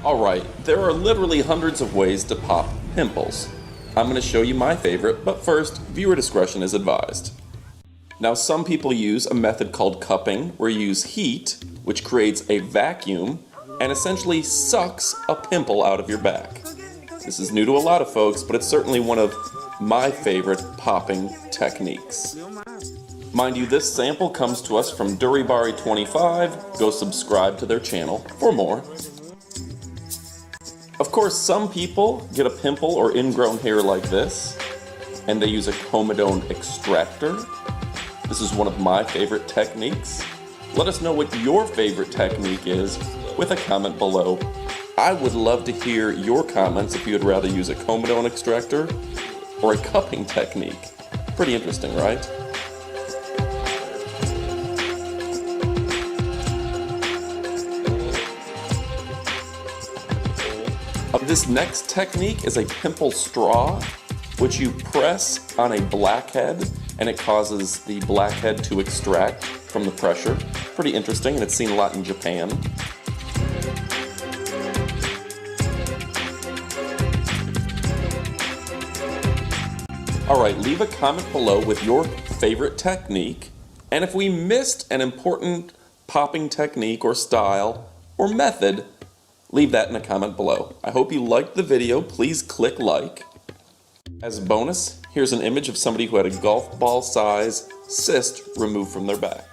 Alright, there are literally hundreds of ways to pop pimples. I'm going to show you my favorite, but first, viewer discretion is advised. Now, some people use a method called cupping, where you use heat, which creates a vacuum, and essentially sucks a pimple out of your back. This is new to a lot of folks, but it's certainly one of my favorite popping techniques. Mind you, this sample comes to us from Duribari25. Go subscribe to their channel for more. Of course, some people get a pimple or ingrown hair like this, and they use a comedone extractor. This is one of my favorite techniques. Let us know what your favorite technique is with a comment below. I would love to hear your comments if you would rather use a comedone extractor or a cupping technique. Pretty interesting, right? This next technique is a pimple straw, which you press on a blackhead, and it causes the blackhead to extract from the pressure. Pretty interesting, and it's seen a lot in Japan. Alright, leave a comment below with your favorite technique, and if we missed an important popping technique or style or method, leave that in a comment below. I hope you liked the video. Please click like. As a bonus, here's an image of somebody who had a golf ball size cyst removed from their back.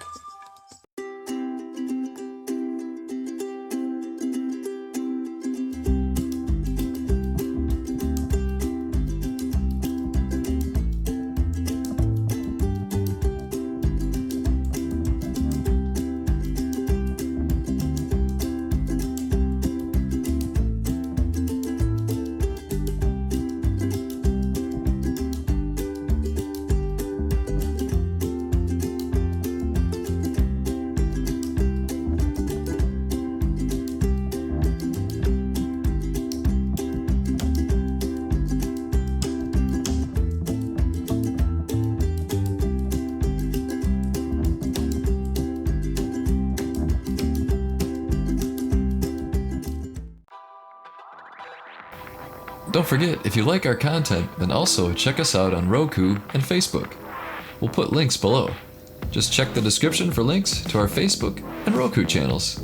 Don't forget, if you like our content, then also check us out on Roku and Facebook. We'll put links below. Just check the description for links to our Facebook and Roku channels.